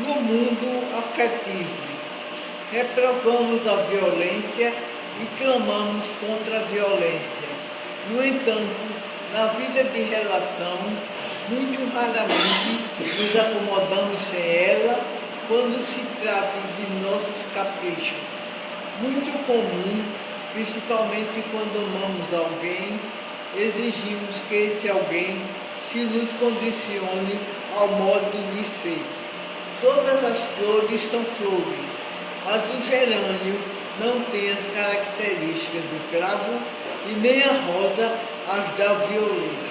no mundo afetivo. Reprovamos a violência e clamamos contra a violência. No entanto, na vida de relação, muito raramente nos acomodamos sem ela quando se trata de nossos caprichos. Muito comum, principalmente quando amamos alguém, exigimos que esse alguém se nos condicione ao modo de ser. Todas as flores são flores, mas o gerânio não tem as características do cravo e nem a rosa as da violeta.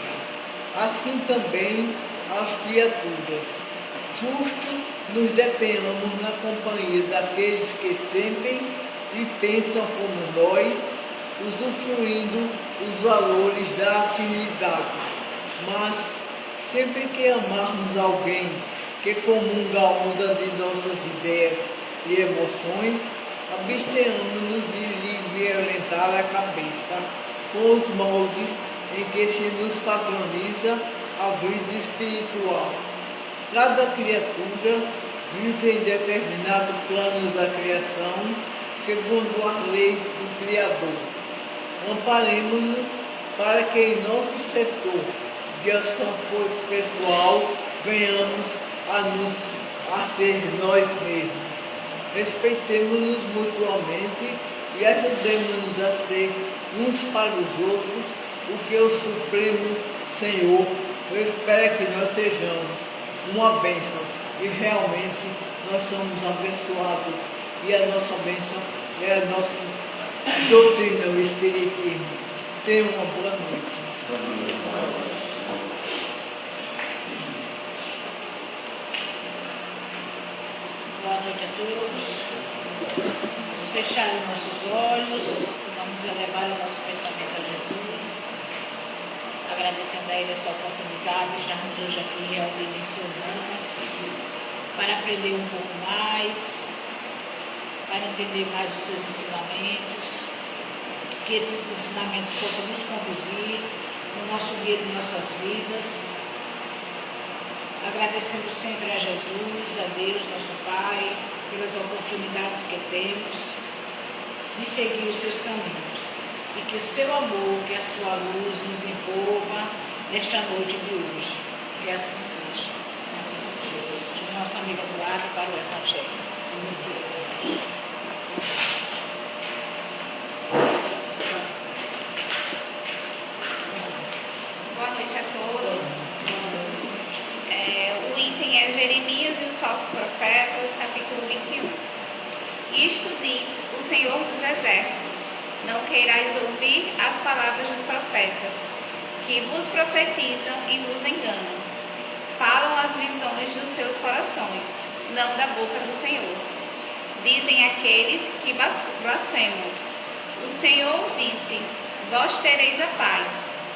Assim também as criaturas. Justo nos detenhamos na companhia daqueles que sentem e pensam como nós, usufruindo os valores da afinidade. Mas, sempre que amarmos alguém que comunga a onda de nossas ideias e emoções, abstenhamos-nos de lhe violentar a cabeça com os moldes em que se nos padroniza a vida espiritual. Cada criatura vive em determinado plano da criação, segundo a lei do Criador. Amparemos-nos para que em nosso setor de ação pessoal venhamos a ser nós mesmos. Respeitemos-nos mutuamente e ajudemos-nos a ser uns para os outros o que o Supremo Senhor espera que nós sejamos, uma bênção. E realmente nós somos abençoados e a nossa bênção é a nossa doutrina, o Espiritismo. Tenha uma boa noite. Boa noite a todos. Vamos fechar os nossos olhos, vamos elevar o nosso pensamento a Jesus, agradecendo a Ele essa oportunidade de estarmos hoje aqui reunidos em seu nome, para aprender um pouco mais, para entender mais os seus ensinamentos, que esses ensinamentos possam nos conduzir no nosso dia de nossas vidas, agradecendo sempre a Jesus, a Deus, nosso Pai, pelas oportunidades que temos de seguir os seus caminhos. E que o seu amor, que a sua luz nos envolva nesta noite de hoje. Que assim seja. Nossa amiga do lado para o Evangelho. Boa noite a todos. O item é Jeremias e os falsos profetas, capítulo 21. Isto diz o Senhor dos Exércitos: não queirais ouvir as palavras dos profetas, que vos profetizam e vos enganam. Falam as visões dos seus corações, não da boca do Senhor. Dizem aqueles que blasfemam. O Senhor disse: vós tereis a paz,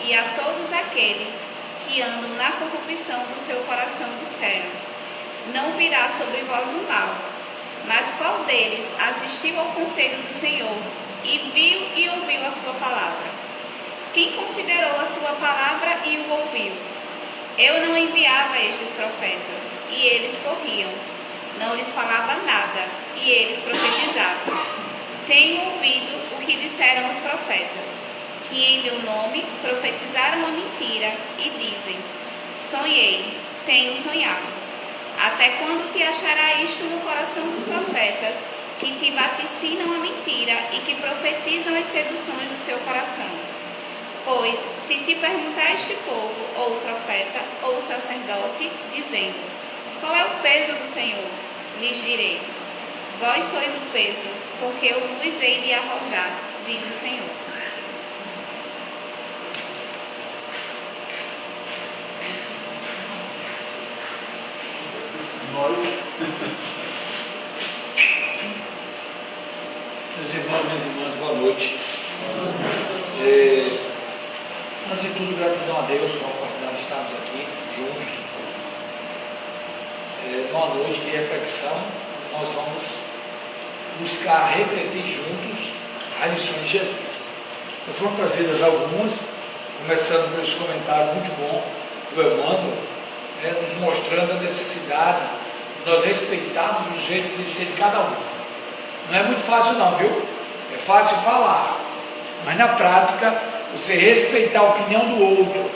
e a todos aqueles que andam na corrupção do seu coração disseram: não virá sobre vós o mal. Mas qual deles assistiu ao conselho do Senhor e viu e ouviu a sua palavra? Quem considerou a sua palavra e o ouviu? Eu não enviava estes profetas, e eles corriam. Não lhes falava nada, e eles profetizavam. Tenho ouvido o que disseram os profetas, que em meu nome profetizaram a mentira, e dizem: sonhei, tenho sonhado. Até quando te achará isto no coração dos profetas, que te vaticinam a mentira e que profetizam as seduções do seu coração? Pois, se te perguntar este povo, ou o profeta, ou o sacerdote, dizendo: qual é o peso do Senhor? Lhes direis: vós sois o peso, porque eu vos hei de arrojar, diz o Senhor. Meus irmãos, minhas irmãs, boa noite. Antes de tudo, gratidão a Deus pela oportunidade de estarmos aqui juntos. Numa noite de reflexão, nós vamos buscar refletir juntos as lições de Jesus. Então, foram trazidas algumas, começando pelos comentários muito bom do Emmanuel, nos mostrando a necessidade nós respeitarmos o jeito de ser de cada um. Não é muito fácil não, viu? É fácil falar, mas na prática, você respeitar a opinião do outro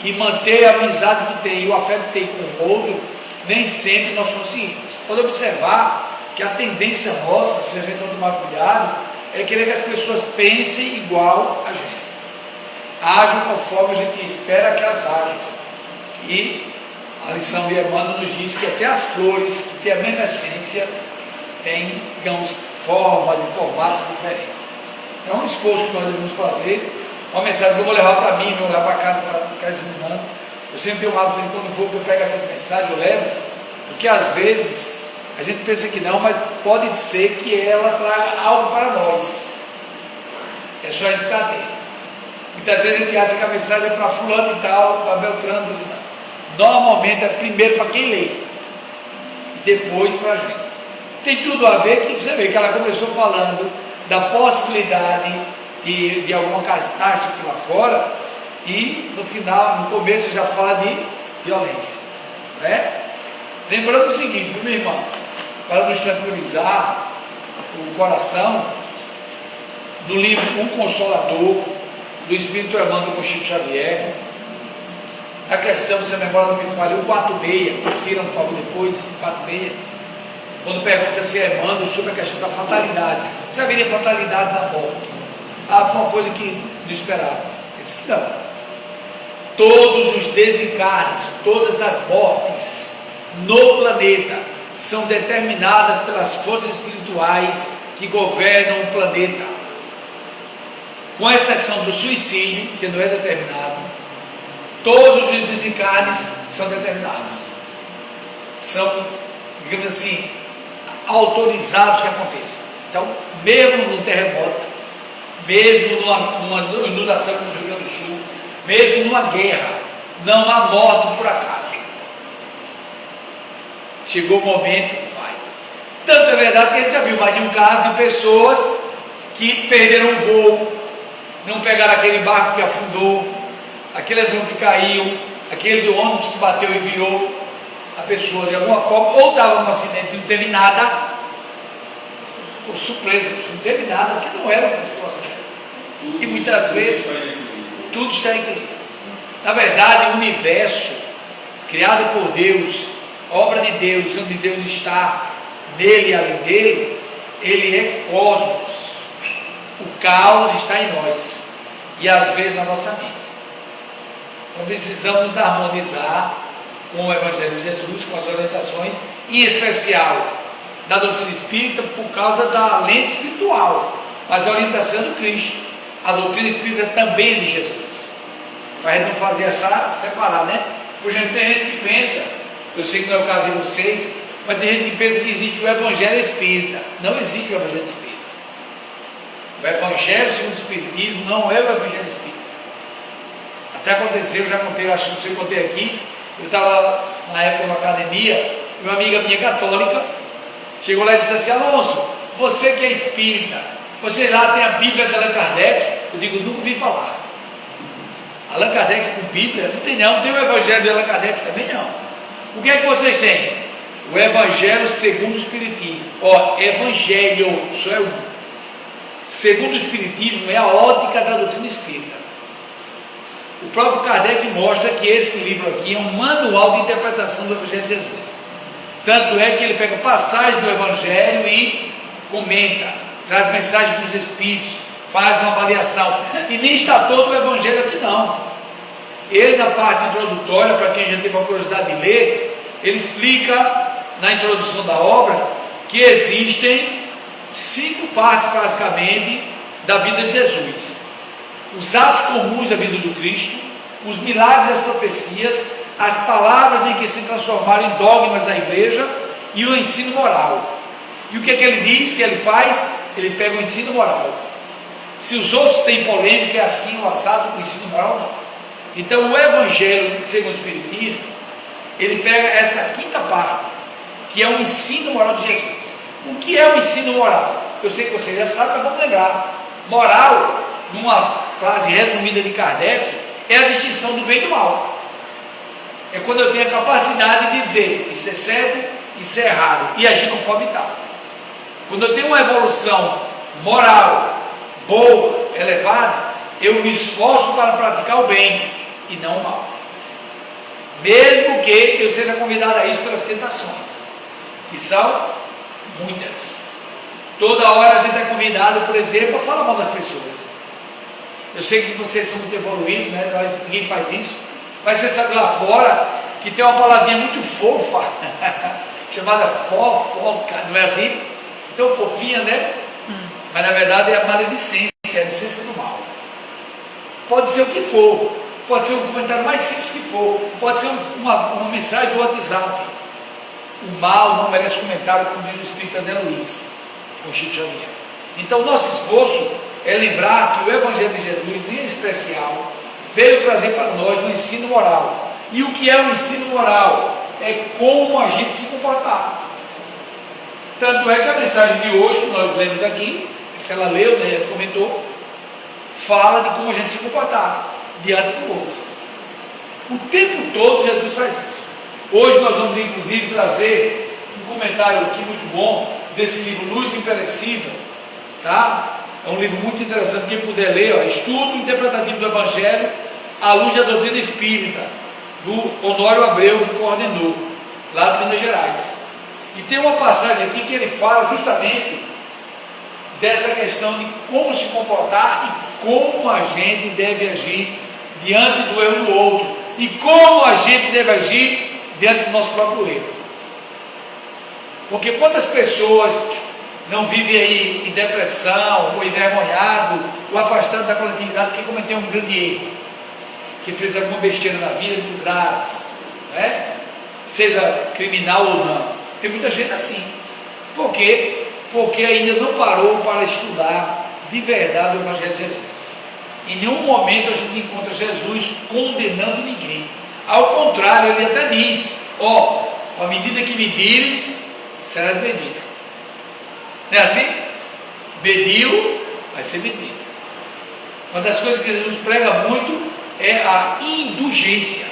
e manter a amizade que tem e o afeto que tem com o outro, nem sempre nós conseguimos. Pode observar que a tendência nossa, se a gente não tomar cuidado, é querer que as pessoas pensem igual a gente, ajam conforme a gente espera que elas ajam. E a lição de Emmanuel nos diz que até as flores, que têm a mesma essência, têm, digamos, formas e formatos diferentes. É um esforço que nós devemos fazer. Uma mensagem que eu vou levar para mim, vou levar para casa, para casa do irmão. Eu sempre tenho um hábito de quando vou, que eu pego essa mensagem, eu levo, porque às vezes a gente pensa que não, mas pode ser que ela traga algo para nós. É só a gente ficar atento. Muitas vezes a gente acha que a mensagem é para fulano e tal, para Beltrano, não. Normalmente é primeiro para quem lê, e depois para a gente. Tem tudo a ver que você vê que ela começou falando da possibilidade de alguma catástrofe lá fora, e no final, no começo já fala de violência, né? Lembrando o seguinte, meu irmão, para nos tranquilizar o coração, no livro Um Consolador, do Espírito Emmanuel com Chico Xavier, a questão, se a memória não me falha, o 4.6, confiram, por favor, depois, 4.6, quando pergunta se é Emmanuel sobre a questão da fatalidade. Se haveria fatalidade na morte? Foi uma coisa que não esperava. Ele disse que não. Todos os desencarnes, todas as mortes no planeta são determinadas pelas forças espirituais que governam o planeta. Com exceção do suicídio, que não é determinado, todos os desencarnes são determinados. São, digamos assim, autorizados que aconteça. Então, mesmo no terremoto, mesmo numa inundação como no Rio Grande do Sul, mesmo numa guerra, não há morte por acaso. Chegou o momento, vai. Tanto é verdade que a gente já viu mais de um caso de pessoas que perderam o voo, não pegaram aquele barco que afundou, aquele avião que caiu, aquele do ônibus que bateu e virou. A pessoa de alguma forma, ou estava num acidente e não teve nada, por surpresa, não teve nada, porque não era uma situação. E muitas vezes tudo está incluído. Na verdade, o universo criado por Deus, obra de Deus, onde Deus está, nele e além dele, ele é cosmos. O caos está em nós e às vezes na nossa mente. Então precisamos nos harmonizar com o Evangelho de Jesus, com as orientações, em especial da doutrina espírita, por causa da lente espiritual, mas a orientação do Cristo. A doutrina espírita também é de Jesus, para a gente não fazer essa separar, né? Porque tem gente que pensa, eu sei que não é o caso de vocês, mas tem gente que pensa que existe o Evangelho espírita. Não existe o Evangelho espírita. O Evangelho segundo o Espiritismo não é o Evangelho espírita. Até aconteceu, eu já contei, acho que não sei, contei aqui. Eu estava na época numa academia, e uma amiga minha católica chegou lá e disse assim: Alonso, você que é espírita, você lá tem a Bíblia de Allan Kardec? Eu digo, nunca ouvi falar. Allan Kardec com Bíblia? Não tem não, tem o Evangelho de Allan Kardec também não. O que é que vocês têm? O Evangelho segundo o Espiritismo. Ó, Evangelho, só é um. Segundo o Espiritismo é a ótica da doutrina espírita. O próprio Kardec mostra que esse livro aqui é um manual de interpretação do Evangelho de Jesus. Tanto é que ele pega passagens do Evangelho e comenta, traz mensagens dos Espíritos, faz uma avaliação. E nem está todo o Evangelho aqui não. Ele, na parte introdutória, para quem já teve a curiosidade de ler, ele explica na introdução da obra que existem 5 partes basicamente da vida de Jesus: os atos comuns da vida do Cristo, os milagres e as profecias, as palavras em que se transformaram em dogmas da igreja e o ensino moral. E o que é que ele diz, que ele faz? Ele pega o ensino moral. Se os outros têm polêmica, é assim o assado com o ensino moral, não. Então o Evangelho segundo o Espiritismo, ele pega essa 5ª parte, que é o ensino moral de Jesus. O que é o ensino moral? Eu sei que vocês já sabem, mas vamos lembrar. Moral, numa frase resumida de Kardec, é a distinção do bem e do mal. É quando eu tenho a capacidade de dizer isso é certo, isso é errado, e agir conforme tal. Quando eu tenho uma evolução moral, boa, elevada, eu me esforço para praticar o bem e não o mal. Mesmo que eu seja convidado a isso pelas tentações, que são muitas. Toda hora a gente é convidado, por exemplo, a falar mal das pessoas. Eu sei que vocês são muito evoluídos, né? Ninguém faz isso. Mas você sabe lá fora que tem uma palavrinha muito fofa, chamada fofoca, não é assim? Tão fofinha, né? Mas na verdade é a maledicência, é a licença do mal. Pode ser o que for, pode ser o comentário mais simples que for, pode ser uma mensagem do WhatsApp. O mal não merece comentário, como diz o Espírito André Luiz, com Chico Xavier. Então, o nosso esforço é lembrar que o Evangelho de Jesus, em especial, veio trazer para nós um ensino moral. E o que é o ensino moral? É como a gente se comportar. Tanto é que a mensagem de hoje, que nós lemos aqui, que ela leu, né, comentou, fala de como a gente se comportar diante do outro. O tempo todo Jesus faz isso. Hoje nós vamos inclusive trazer um comentário aqui muito bom desse livro Luz Imperecível, tá? É um livro muito interessante, quem puder ler, ó, Estudo Interpretativo do Evangelho à Luz da Doutrina Espírita, do Honório Abreu, que coordenou, lá de Minas Gerais. E tem uma passagem aqui que ele fala justamente dessa questão de como se comportar e como a gente deve agir diante do erro do outro e como a gente deve agir diante do nosso próprio erro. Porque quantas pessoas não vivem aí em depressão, ou envergonhado, ou afastado da coletividade porque cometeu um grande erro, que fez alguma besteira na vida muito grave, né? Seja criminal ou não. Tem muita gente assim. Por quê? Porque ainda não parou para estudar de verdade o Evangelho de Jesus. Em nenhum momento a gente encontra Jesus condenando ninguém. Ao contrário, ele até diz: ó, à medida que medires, serás medido. Não é assim? Mediu, vai ser medido. Uma das coisas que Jesus prega muito é a indulgência.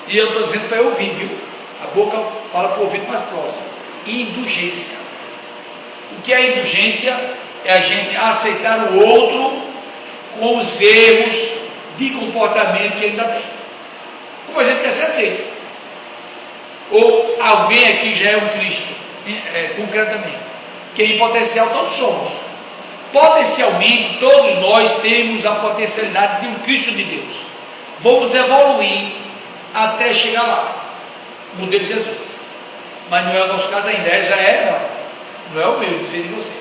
E eu estou dizendo para ouvir, viu? A boca fala para o ouvido mais próximo. Indulgência. O que é indulgência? É a gente aceitar o outro com os erros de comportamento que ele ainda tem. Como a gente quer ser aceito. Ou alguém aqui já é um Cristo, concretamente. Que em potencial todos somos. Potencialmente todos nós temos a potencialidade de um Cristo de Deus. Vamos evoluir até chegar lá. Modelo de Jesus. Mas não é o nosso caso ainda. Ele já é, não é o meu, de ser de você.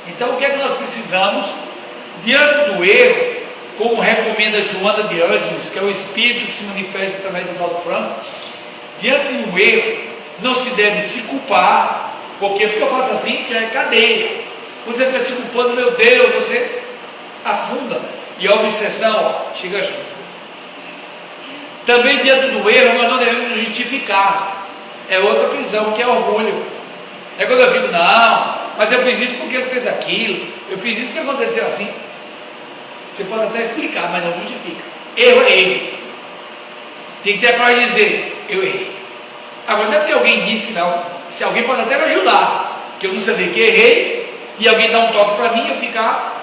Então o que é que nós precisamos? Diante do erro, como recomenda Joana de Ângeles, que é o Espírito que se manifesta através do Valdo Franco, diante de um erro, não se deve se culpar. Por quê? Porque eu faço assim, já é cadeia. Quando você fica se culpando, meu Deus, você afunda. E a obsessão chega junto. Também diante do erro, nós não devemos nos justificar. É outra prisão, que é orgulho. É quando eu digo, não, mas eu fiz isso porque ele fez aquilo. Eu fiz isso porque aconteceu assim. Você pode até explicar, mas não justifica. Erro é erro. Tem que ter a coragem de dizer, eu errei. Agora não é porque alguém disse, não. Se alguém pode até me ajudar, que eu não sabia que errei, e alguém dá um toque para mim, eu ficar.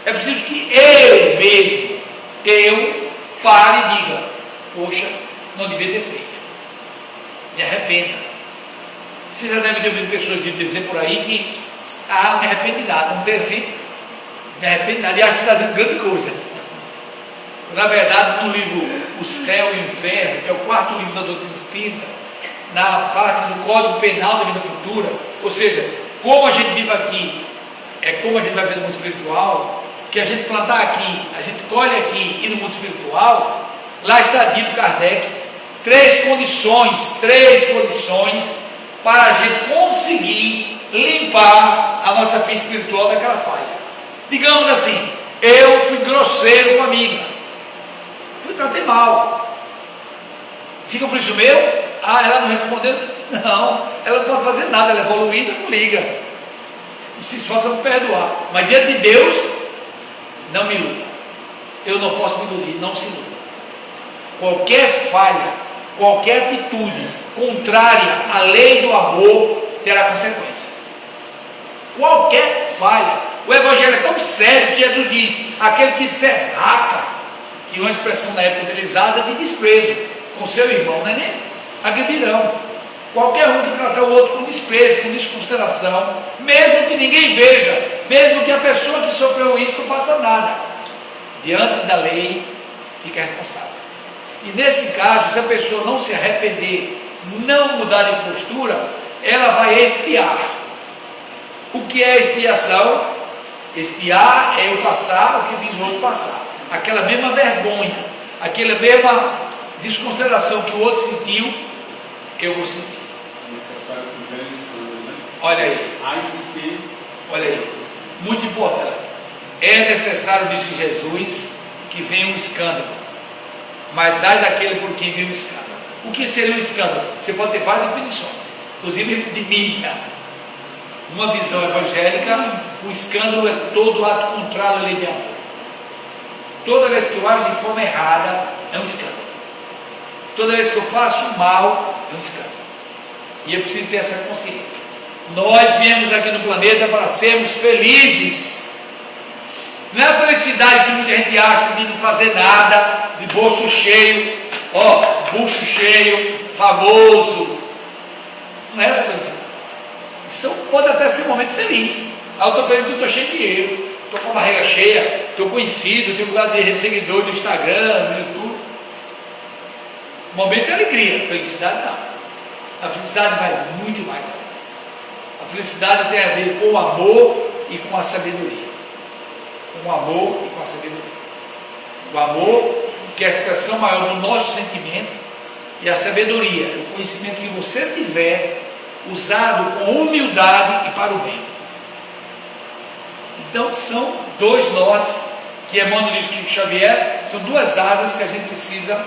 É preciso que eu mesmo, eu pare e diga, poxa, não devia ter feito. Me arrependa. Você já deve ter ouvido pessoas dizer por aí que, não me arrependo de nada, não tem assim, me arrependo de nada, e acho que está fazendo grande coisa. Na verdade, no livro O Céu e o Inferno, que é o quarto livro da doutrina espírita, na parte do Código Penal da Vida Futura, ou seja, como a gente vive aqui, é como a gente vai ver no mundo espiritual, que a gente plantar aqui, a gente colhe aqui e no mundo espiritual, lá está dito Kardec, três condições para a gente conseguir limpar a nossa vida espiritual daquela falha. Digamos assim, eu fui grosseiro com a amiga, fui tratei mal, fica por isso meu? Ela não respondeu? Não, ela não pode fazer nada, ela é evoluída, não liga, não se esforça para perdoar, mas diante de Deus, não me iluda, eu não posso me iludir, não se iluda. Qualquer falha qualquer atitude contrária à lei do amor terá consequência. Qualquer falha. O evangelho é tão sério que Jesus diz: aquele que disser raca, que é uma expressão na época utilizada de desprezo com seu irmão, não é nem agredirão. Qualquer um que tratar o outro com desprezo, com desconsideração, mesmo que ninguém veja, mesmo que a pessoa que sofreu isso não faça nada, diante da lei fica responsável. E nesse caso, se a pessoa não se arrepender, não mudar de postura, ela vai expiar. O que é expiação? Expiar é eu passar o que fiz o outro passar. Aquela mesma vergonha, aquela mesma desconsideração que o outro sentiu, eu vou sentir. Necessário que venha o escândalo, né? Olha aí. Olha aí. Muito importante. É necessário, disse Jesus, que venha um escândalo. Mas ai daquele por quem vem o escândalo. O que seria um escândalo? Você pode ter várias definições, inclusive de mídia. Uma visão evangélica, o escândalo é todo ato contrário à lei de amor. Toda vez que eu ajo de forma errada, é um escândalo. Toda vez que eu faço mal, é um escândalo. E eu preciso ter essa consciência. Nós viemos aqui no planeta para sermos felizes. Não é a felicidade que muita gente acha de não fazer nada, de bolso cheio, bucho cheio, famoso. Não é essa felicidade. Isso pode até ser um momento feliz. Eu estou feliz porque estou cheio de dinheiro, estou com a barriga cheia, estou conhecido, tenho um lado de seguidor no Instagram, no YouTube. Momento de alegria, felicidade não. A felicidade vai muito mais além. A felicidade tem a ver com o amor e com a sabedoria. Com o amor e com a sabedoria. O amor, que é a expressão maior do nosso sentimento, e a sabedoria, o conhecimento que você tiver, usado com humildade e para o bem. Então, são dois nortes que Emmanuel diz que Xavier, são duas asas que a gente precisa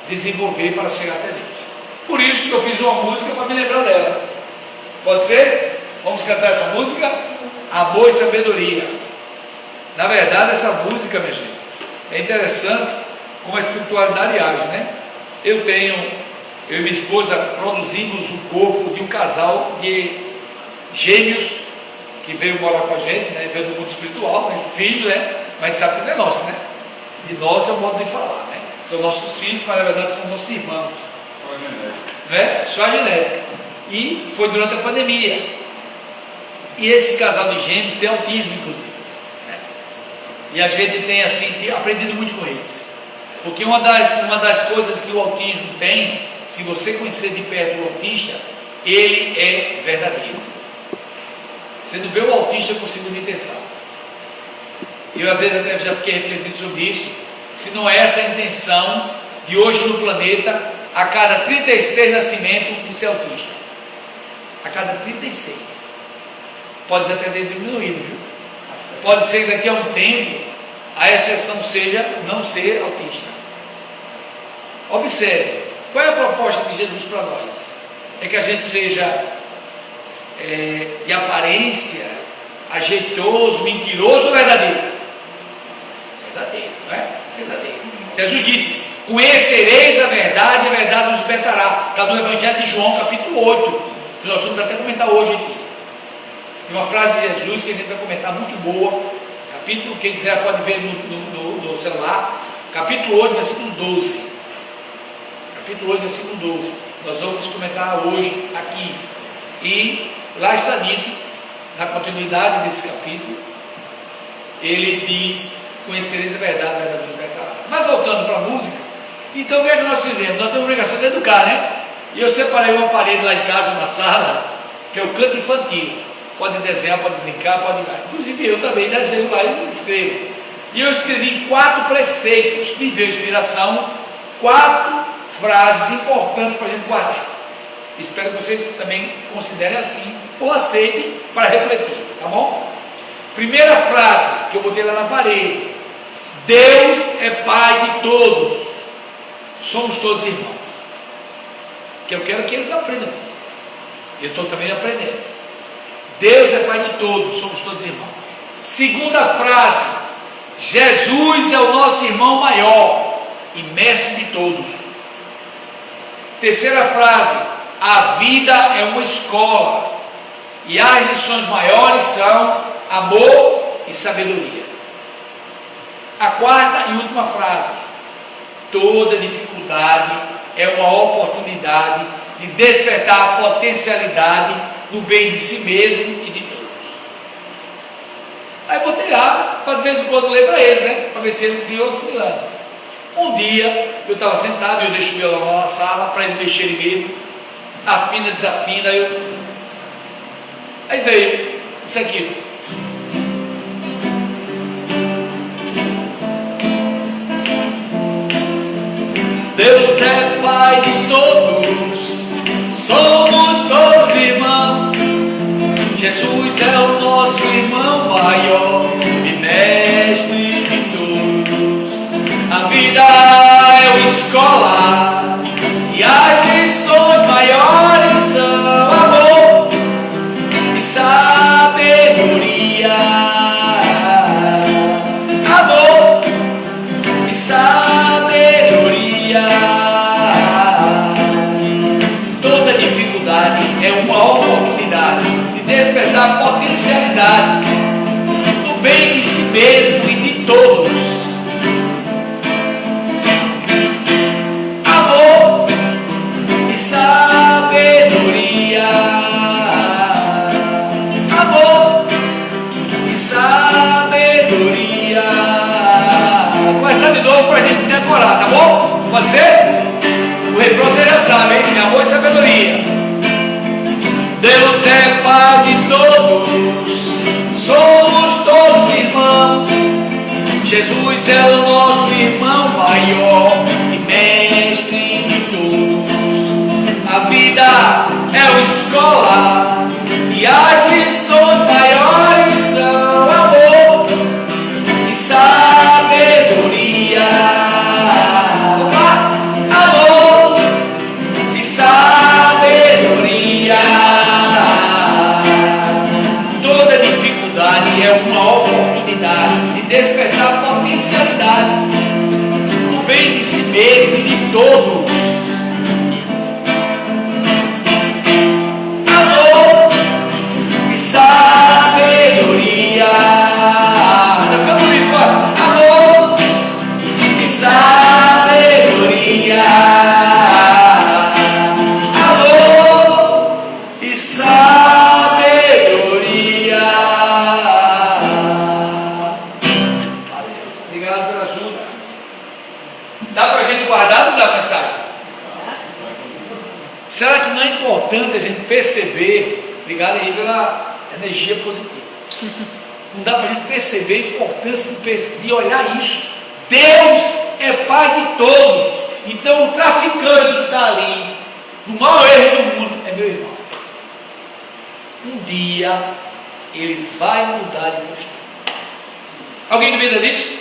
desenvolver para chegar até Deus. Por isso que eu fiz uma música para me lembrar dela. Pode ser? Vamos cantar essa música? Amor e sabedoria. Na verdade, essa música, minha gente, é interessante como a espiritualidade age, né? Eu e minha esposa produzimos o corpo de um casal de gêmeos que veio morar com a gente, né? Veio do mundo espiritual, né? Filho, né? Mas sabe que não é nosso, né? De nós é o modo de falar, né? São nossos filhos, mas na verdade são nossos irmãos. Só a genética. Né? Só a genética. E foi durante a pandemia. E esse casal de gêmeos tem autismo, inclusive. Né? E a gente tem assim aprendido muito com eles. Porque uma das coisas que o autismo tem, se você conhecer de perto o autista, ele é verdadeiro. Você não vê o autista com segunda intenção. Eu às vezes até já fiquei refletindo sobre isso. Se não é essa a intenção de hoje no planeta, a cada 36 nascimentos de ser autista. A cada 36. Pode até ter diminuído, viu? Pode ser que daqui a um tempo a exceção seja não ser autista. Observe, qual é a proposta de Jesus para nós? É que a gente seja de aparência, ajeitoso, mentiroso ou verdadeiro? Verdadeiro, não é? Verdadeiro. Jesus disse: conhecereis a verdade nos libertará. Está no Evangelho de João, capítulo 8, que nós vamos até comentar hoje aqui. Tem uma frase de Jesus que a gente vai comentar muito boa. Capítulo, quem quiser pode ver no celular. Capítulo 8, versículo 12. Capítulo 8, versículo 12. Nós vamos comentar hoje aqui. E lá está dito, na continuidade desse capítulo, ele diz: conhecereis a verdade nos libertará. Mas voltando para a música, então o que é que nós fizemos? Nós temos a obrigação de educar, né? E eu separei uma parede lá em casa, na sala, que é o canto infantil. Pode desenhar, pode brincar, pode ir. Inclusive eu também desenho lá e escrevo. E eu escrevi 4 preceitos, me veio inspiração, 4 frases importantes para a gente guardar. Espero que vocês também considerem assim, ou aceitem para refletir, tá bom? Primeira frase que eu botei lá na parede: Deus é Pai de todos, somos todos irmãos. Que eu quero que eles aprendam isso. Eu estou também aprendendo. Deus é Pai de todos, somos todos irmãos. Segunda frase: Jesus é o nosso irmão maior e mestre de todos. Terceira frase, a vida é uma escola e as lições maiores são amor e sabedoria. A quarta e última frase, toda dificuldade é uma oportunidade de despertar a potencialidade no bem de si mesmo e de todos. Aí botei lá para de vez em quando ler para eles, né? Para ver se eles iam assimilando. Um dia eu estava sentado, eu deixo o violão lá na sala para ele mexer mesmo, afina, desafina, aí veio isso aqui. Deus é Pai de todos, somos todos irmãos. Jesus é o nosso irmão maior e mestre de todos. A vida é uma escola e as lições maiores são amor e sabedoria. Amor e sabedoria. Toda dificuldade é uma oportunidade de despertar a potencialidade do bem de si mesmo e de todos. Amor e sabedoria. Amor e sabedoria. Vou começar de novo para a gente decorar, tá bom? Pode ser? O refrão você já sabe, hein? Amor e sabedoria. Deus é Pai de todos, somos todos irmãos. Jesus é o nosso irmão maior e mestre de todos. A vida é uma escola e as lições maiores são amor e sabedoria. Amor e sabedoria. Toda dificuldade é uma oportunidade de despertar a potencialidade do bem de si mesmo e de todos. Amor e sabedoria. Tá ficando bonito, ó. Amor e sabedoria. Amor e sabedoria. Obrigado pela ajuda. Dá para a gente guardar ou não dá a mensagem? Será que não é importante a gente perceber, obrigado aí pela energia positiva, não dá para a gente perceber a importância de olhar isso? Deus é Pai de todos. Então o traficante que está ali, no maior erro do mundo, é meu irmão. Um dia ele vai mudar de postura. Alguém duvida disso?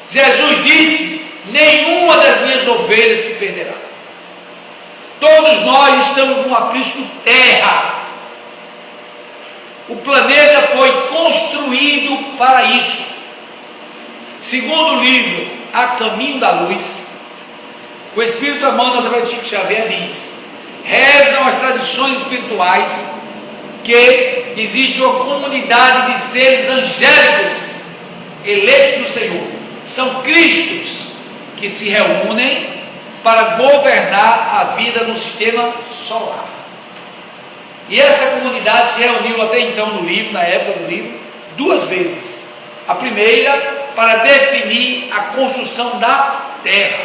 Jesus disse: nenhuma das minhas ovelhas se perderá. Todos nós estamos num aprisco terra. O planeta foi construído para isso. Segundo o livro A Caminho da Luz, o Espírito Emmanuel através de Chico Xavier diz: rezam as tradições espirituais que existe uma comunidade de seres angélicos eleitos do Senhor. São Cristos que se reúnem para governar a vida no sistema solar. E essa comunidade se reuniu até então no livro, na época do livro, 2 vezes. A primeira para definir a construção da Terra.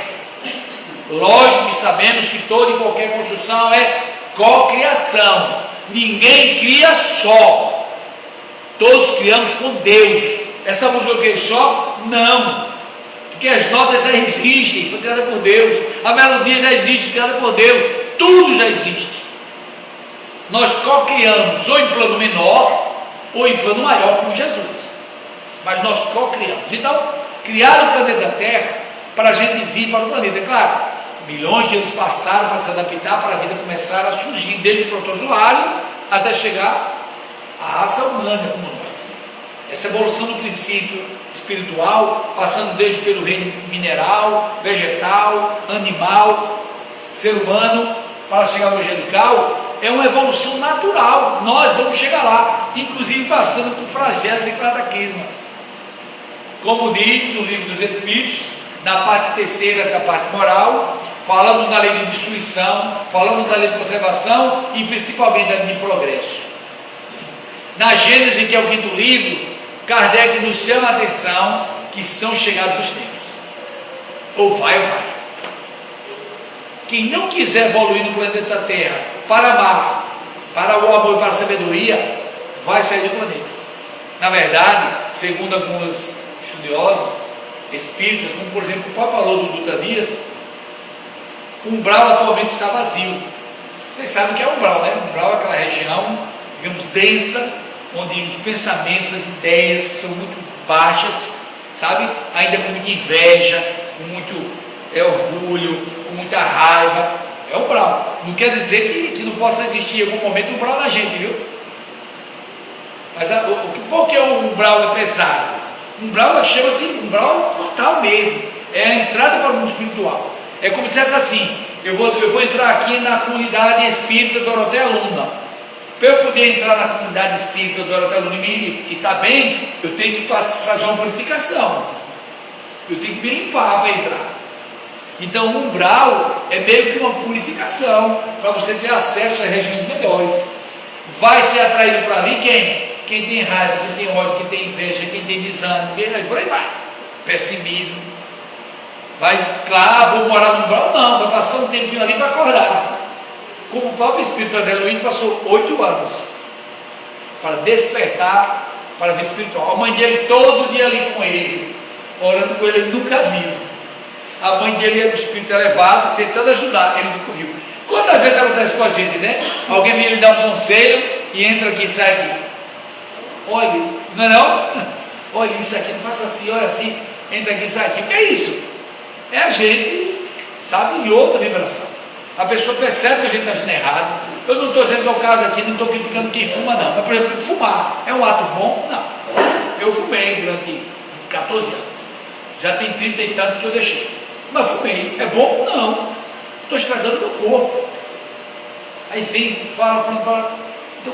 Lógico que sabemos que toda e qualquer construção é cocriação. Ninguém cria só. Todos criamos com Deus. Essa música eu criei só? Não. Porque as notas já existem, foi criada por Deus. A melodia já existe, criada por Deus. Tudo já existe. Nós co-criamos ou em plano menor ou em plano maior como Jesus. Mas nós co-criamos. Então, criaram o planeta Terra para a gente vir para o planeta. É claro, milhões de anos passaram para se adaptar, para a vida começar a surgir, desde o protozoário até chegar à raça humana como nós. Essa evolução do princípio espiritual, passando desde pelo reino mineral, vegetal, animal, ser humano para chegar no angelical é uma evolução natural. Nós vamos chegar lá, inclusive passando por flagelos e cataclismas. Como diz o livro dos Espíritos, na parte terceira, que é a parte moral, falamos da lei de destruição, falamos da lei de conservação e principalmente da lei de progresso. Na Gênese, que é o quinto livro, Kardec nos chama a atenção que são chegados os tempos. Ou vai ou vai. Quem não quiser evoluir no planeta Terra para amar, para o amor e para a sabedoria, vai sair do planeta. Na verdade, segundo alguns estudiosos espíritas, como por exemplo o Papa falou do Dutra Dias, o umbral atualmente está vazio. Vocês sabem o que é umbral, né? Umbral é aquela região, digamos, densa, onde os pensamentos, as ideias são muito baixas, sabe? Ainda com muita inveja, com muito orgulho, com muita raiva. É umbral. Não quer dizer que não possa existir em algum momento umbral na gente, viu? Mas por que o umbral é pesado? Umbral chama-se umbral portal mesmo. É a entrada para o mundo espiritual. É como se dissesse assim: eu vou entrar aqui na comunidade espírita Doroteia Luna. Para eu poder entrar na comunidade espírita Doroteia Luna e estar bem, eu tenho que fazer uma purificação. Eu tenho que me limpar para entrar. Então o umbral é meio que uma purificação para você ter acesso às regiões melhores. Vai ser atraído para ali quem? Quem tem raiva, quem tem ódio, quem tem inveja, quem tem desânimo, por aí vai. Pessimismo. Vai, claro, vou morar no umbral? Não, vai passar um tempinho ali para acordar. Como o próprio Espírito André Luiz passou 8 anos para despertar para a vida espiritual. A mãe dele todo dia ali com ele, orando com ele, ele nunca viu. A mãe dele era do espírito elevado, tentando ajudar, ele nunca viu. Quantas vezes acontece com a gente, né? Alguém vem lhe dar um conselho e entra aqui e sai aqui. Olha, não é não? Olha isso aqui, não faça assim, olha assim, entra aqui e sai aqui. O que é isso? É a gente, sabe, em outra vibração. A pessoa percebe que a gente está agindo errado. Eu não estou dizendo que é o caso aqui, não estou criticando quem fuma não. Mas, por exemplo, fumar é um ato bom? Não. Eu fumei durante 14 anos. Já tem 30 e tantos que eu deixei. Mas fumei. É bom? Não. Estou estragando meu corpo. Aí vem, fala. Então,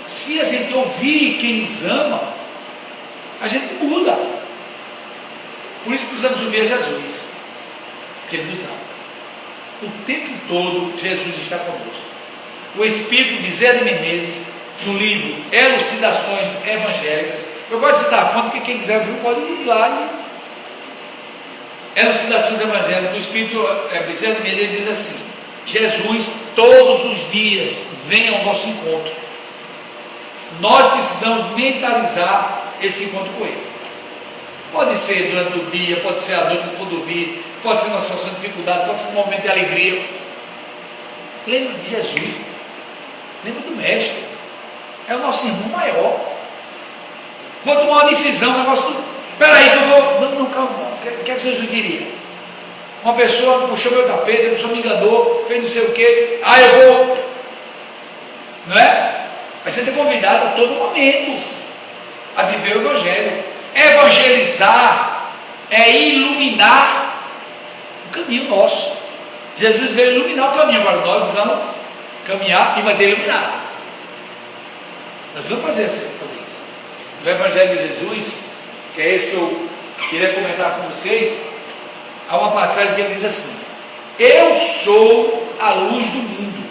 se a gente ouvir quem nos ama, a gente muda. Por isso precisamos ouvir a Jesus, porque Ele nos ama. O tempo todo Jesus está conosco. O Espírito de Zé de Menezes, no livro Elucidações Evangélicas, eu gosto de citar a fonte, porque quem quiser ver pode ir lá. Elucidações Evangélicas, do Espírito de Zé de Menezes diz assim: Jesus todos os dias vem ao nosso encontro. Nós precisamos mentalizar esse encontro com Ele. Pode ser durante o dia, pode ser à noite quando for dormir, pode ser uma situação de dificuldade, pode ser um momento de alegria. Lembra de Jesus, lembra do Mestre, é o nosso irmão maior. Vou tomar uma decisão, negócio. Peraí, que eu vou. Não, calma, o que é que Jesus queria? Uma pessoa puxou meu tapete, a pessoa me enganou, fez não sei o quê, eu vou. Não é? Mas você tem convidado a todo momento a viver o Evangelho. Evangelizar é iluminar o caminho nosso. Jesus veio iluminar o caminho, agora nós precisamos caminhar e manter iluminado. Nós vamos fazer assim. No Evangelho de Jesus, que é esse que eu queria comentar com vocês, há uma passagem que ele diz assim: eu sou a luz do mundo.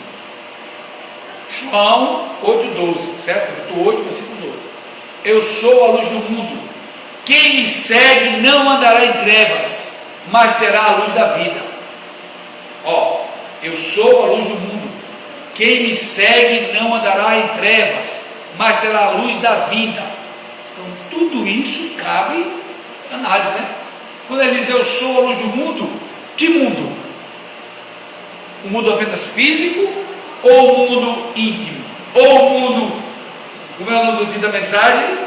João 8,12, certo? Capítulo 8, versículo 12. Eu sou a luz do mundo. Quem me segue não andará em trevas, mas terá a luz da vida. Eu sou a luz do mundo. Quem me segue não andará em trevas, mas terá a luz da vida. Então tudo isso cabe análise, né? Quando ele diz eu sou a luz do mundo, que mundo? O mundo apenas físico ou o mundo íntimo? Ou o mundo, como é o nome do fim da mensagem?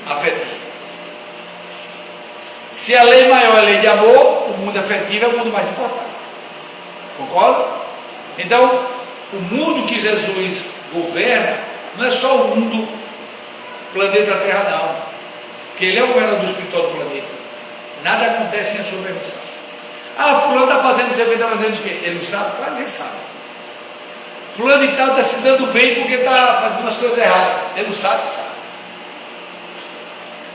Afetivo. Se a lei maior é a lei de amor, o mundo afetivo é o mundo mais importante. Concorda? Então, o mundo que Jesus governa não é só o mundo planeta Terra, não. Porque Ele é o governador espiritual do planeta. Nada acontece sem a sua permissão. Ah, fulano está fazendo isso aqui, está fazendo o quê? Ele não sabe? Claro que ele sabe. Fulano e tal está se dando bem porque está fazendo umas coisas erradas. Ele não sabe, sabe.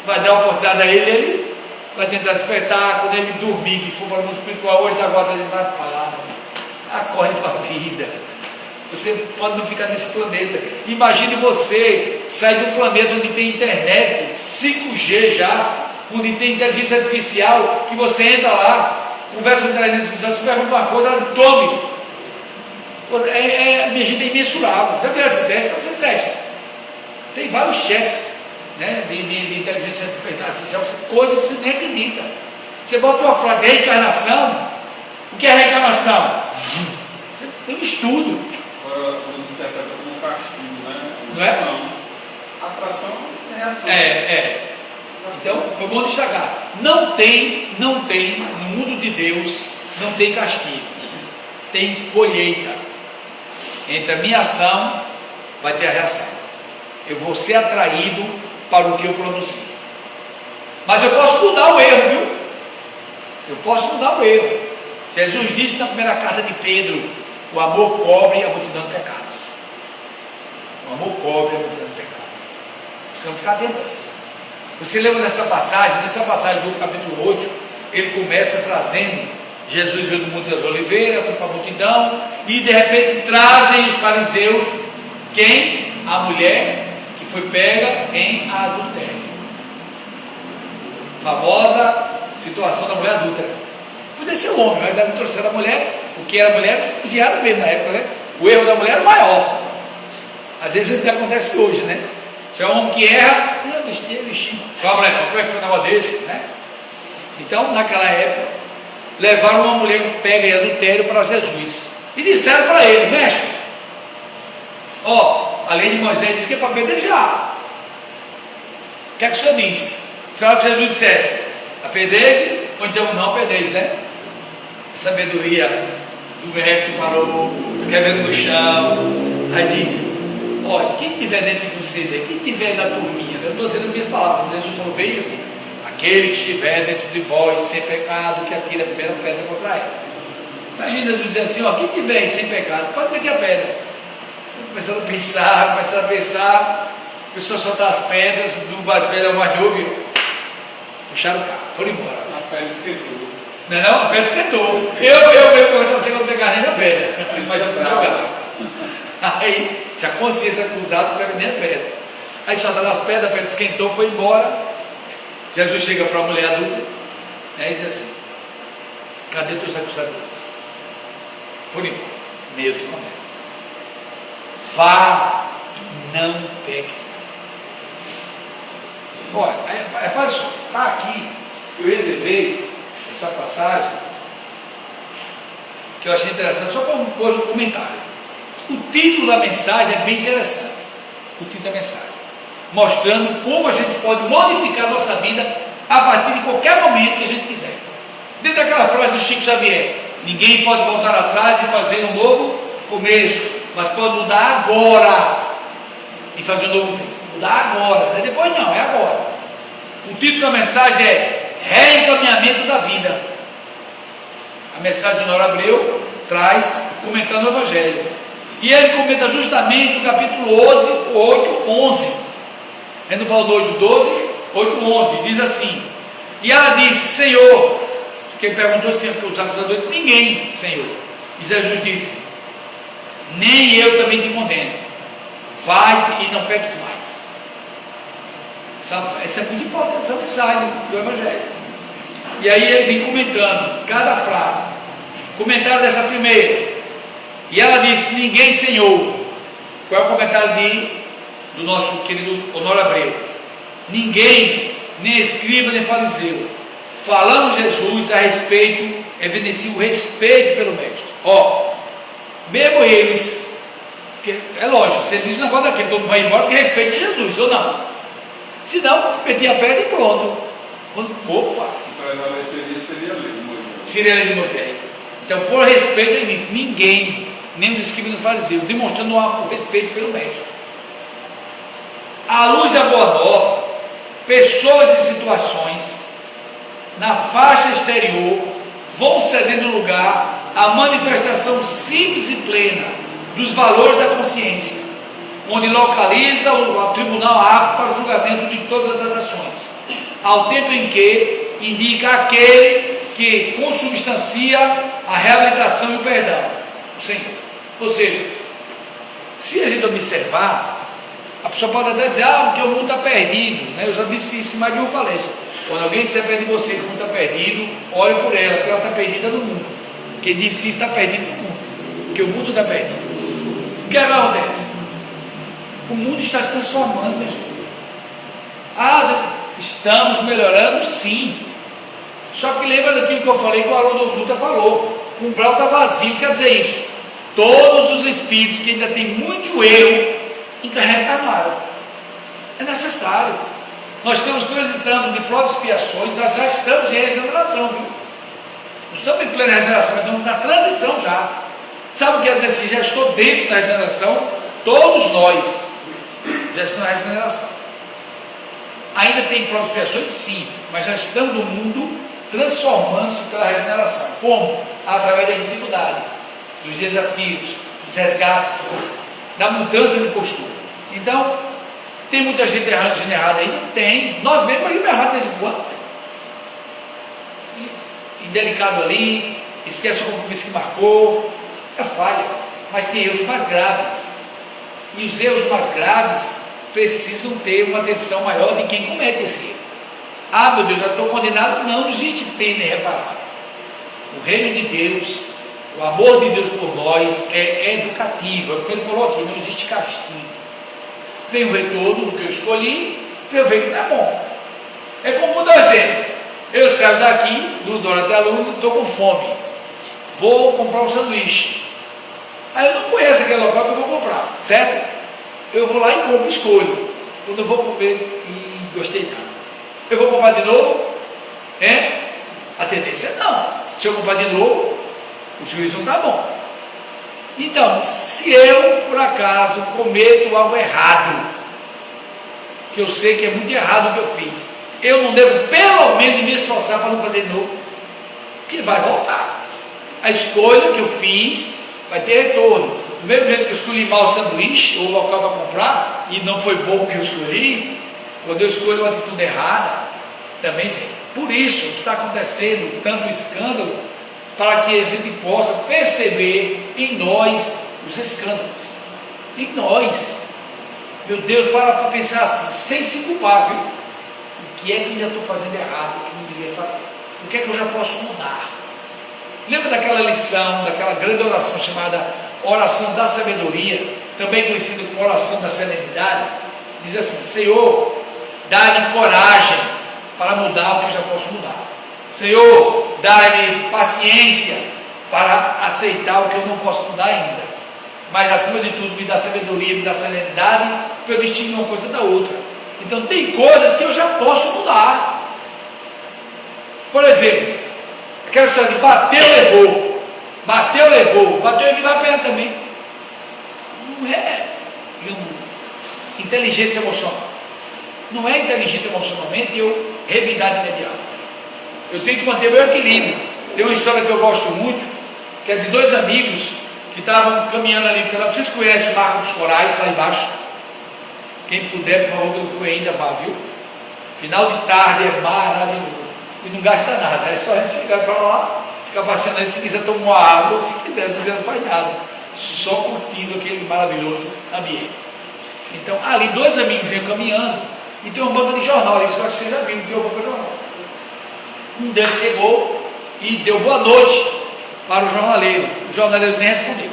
Vai dar uma oportunidade a ele, ele vai tentar despertar. Quando ele dormir, que for para o mundo espiritual, hoje da guarda ele vai parar. Acorde para a vida. Você pode não ficar nesse planeta. Imagine você sair de um planeta onde tem internet, 5G já, onde tem inteligência artificial, que você entra lá, conversa com a inteligência artificial, você pergunta uma coisa, ela tome. Minha gente, é imensurável. Já fizeram esse teste? Faça esse teste. Tem vários chats, né, de inteligência artificial, coisa que você nem acredita. Você bota uma frase, reencarnação. O que é reencarnação? Você tem um estudo. Nos interpreta como castigo, né? Não é? Não. Atração é reação. Então, foi bom destacar. Não tem, no mundo de Deus, não tem castigo. Tem colheita. Entre a minha ação, vai ter a reação. Eu vou ser atraído para o que eu produzi. Mas eu posso mudar o erro, viu? Eu posso mudar o erro. Jesus disse na primeira carta de Pedro: o amor cobre a multidão de pecados. O amor cobre a multidão de pecados. Precisamos ficar atentos a isso. Você lembra dessa passagem? Nessa passagem do capítulo 8, ele começa trazendo, Jesus veio do Monte das Oliveiras, foi para a multidão, e de repente trazem os fariseus, quem? A mulher que foi pega em adultério. Famosa situação da mulher adúltera. Podia ser o homem, mas a trouxeram a mulher, o que era mulher, se desviaram mesmo na época, né? O erro da mulher era maior. Às vezes isso acontece hoje, né? Se é um homem que erra, bichinho. Como é que foi um negócio desse, né? Então, naquela época, levaram uma mulher pega em adultério para Jesus. E disseram para ele: mestre, a lei de Moisés diz que é para apedrejar. O que é que o senhor diz? Esperava que Jesus dissesse: apedreje, ou então não apedreje, né? Sabedoria do mestre parou, escrevendo no chão. Aí diz: olha, quem tiver dentro de vocês aí, quem tiver na turminha, eu estou dizendo minhas palavras, Jesus falou bem assim: aquele que estiver dentro de vós sem pecado, que atire a primeira pedra contra ela. Imagina Jesus dizer assim: quem tiver aí sem pecado, pode meter a pedra. Começando a pensar, a pessoa soltar as pedras, do mais velho ao mais novo, puxaram o carro, foram embora. A pele esquentou. Não, a pedra esquentou. Eu começava a ser quando pegar nem a pedra. Aí, se a consciência é acusada, não pega nem a pedra. Aí soltaram as pedras, a pedra esquentou, foi embora. Jesus chega para a mulher adulta, e diz assim: cadê teus acusadores? Foram embora, neutro momento. Vá e não peques. Olha, olha só, está aqui, eu reservei essa passagem, que eu achei interessante, só para um comentário. O título da mensagem é bem interessante. O título da mensagem, mostrando como a gente pode modificar a nossa vida a partir de qualquer momento que a gente quiser. Dentro daquela frase do Chico Xavier: ninguém pode voltar atrás e fazer um novo começo, mas pode mudar agora e fazer um novo fim. Mudar agora, não é depois não, é agora. O título da mensagem é Reencaminhamento da Vida. A mensagem de Honório Abreu traz comentando o Evangelho, e ele comenta justamente o capítulo 8, 11. É no Valor de 12, 8, 11. Diz assim: e ela disse: Senhor, quem perguntou se tinha que usar acusadores? Ninguém, Senhor. E Jesus disse: nem eu também te condeno. Vai e não peques mais. Essa é muito importante, essa mensagem do Evangelho. E aí ele vem comentando cada frase. Comentário dessa primeira: e ela disse: ninguém, Senhor. Qual é o comentário do nosso querido Honório Abreu? Ninguém, nem escriba, nem fariseu. Falando Jesus a respeito, evidencia o respeito pelo mestre. Mesmo eles, que é lógico, você diz um negócio daquele, todo mundo vai embora, que respeite Jesus, ou não? Se não, metia a pedra e pronto. Opa! Seria a lei de Moisés. Seria a lei de Moisés. Então, por respeito, ele disse: ninguém, nem os escribas nem os fariseus, demonstrando o respeito pelo mestre. À luz da boa nova, pessoas e situações na faixa exterior vão cedendo lugar à manifestação simples e plena dos valores da consciência, onde localiza o tribunal apto para o julgamento de todas as ações, ao tempo em que indica aquele que consubstancia a reabilitação e o perdão, o Senhor. Ou seja, se a gente observar, a pessoa pode até dizer, porque o mundo está perdido, né? Eu já disse isso em mais de uma palestra. Quando alguém disser perto de você que o mundo está perdido, olhe por ela, porque ela está perdida no mundo. Quem disse isso está perdido no mundo, porque o mundo está perdido. O que acontece? O mundo está se transformando, meu gente. Estamos melhorando, sim. Só que lembra daquilo que eu falei que o aluno do Luta falou. O umbral está vazio, quer dizer isso. Todos os espíritos que ainda têm muito eu encarnaram. É necessário. Nós estamos transitando de provas e expiações, nós já estamos em regeneração, viu? Nós estamos em plena regeneração, mas estamos na transição já. Sabe o que quer dizer? Se já estou dentro da regeneração, todos nós já estamos na regeneração. Ainda tem provas e expiações? Sim, mas já estamos no mundo transformando-se pela regeneração. Como? Através da dificuldade, dos desafios, dos resgates, da mudança de postura. Então, tem muita gente errando errado aí? Não tem. Nós mesmos vamos errar de vez em quando. Indelicado ali, esquece o compromisso que marcou, é falha. Mas tem erros mais graves. E os erros mais graves precisam ter uma atenção maior de quem comete esse erro. Meu Deus, já estou condenado. Não existe pena irreparável. O reino de Deus, o amor de Deus por nós é educativo. É o que ele falou aqui, não existe castigo. Vem o retorno do que eu escolhi, para eu ver que não é bom. É como vou dar um exemplo. Eu saio daqui, do Dora de Aluno, estou com fome. Vou comprar um sanduíche. Aí eu não conheço aquele local que eu vou comprar, certo? Eu vou lá e compro, escolho. Quando eu vou comer e gostei nada. Eu vou comprar de novo? A tendência é não. Se eu comprar de novo, o juízo não está bom. Então, se eu, por acaso, cometo algo errado, que eu sei que é muito errado o que eu fiz, eu não devo, pelo menos, me esforçar para não fazer de novo, porque vai voltar. A escolha que eu fiz vai ter retorno. Do mesmo jeito que eu escolhi mal o sanduíche, ou o local para comprar, e não foi bom o que eu escolhi, quando eu escolho uma atitude errada, também vem. Por isso que está acontecendo tanto escândalo, para que a gente possa perceber em nós os escândalos. Em nós. Meu Deus, para pensar assim, sem se culpar, viu? O que é que eu ainda estou fazendo errado, o que não deveria fazer? O que é que eu já posso mudar? Lembra daquela lição, daquela grande oração chamada oração da sabedoria, também conhecida como oração da serenidade? Diz assim: Senhor, dá-me coragem para mudar o que eu já posso mudar. Senhor, dá-me paciência para aceitar o que eu não posso mudar ainda. Mas acima de tudo, me dá sabedoria, me dá serenidade, para eu distinguir uma coisa da outra. Então tem coisas que eu já posso mudar. Por exemplo, aquela história de bateu, levou. Bateu, levou. Bateu e me vai a pena também. Não é inteligência emocional. Não é inteligente emocionalmente eu revidar de imediato. Eu tenho que manter meu equilíbrio. Tem uma história que eu gosto muito, que é de dois amigos que estavam caminhando ali. Vocês conhecem o Marco dos Corais, lá embaixo? Quem puder, por favor, que não foi ainda, vá, viu? Final de tarde é maravilhoso. E não gasta nada, é só a gente chegar para lá, ficar passeando ali, se quiser tomar uma água, se quiser, não quiser, não faz nada. Só curtindo aquele maravilhoso ambiente. Então, ali dois amigos iam caminhando, e tem uma banca de jornal ali, isso eu acho que vocês já viram, tem uma banca de jornal. Um deles chegou e deu boa noite para o jornaleiro. O jornaleiro nem respondeu.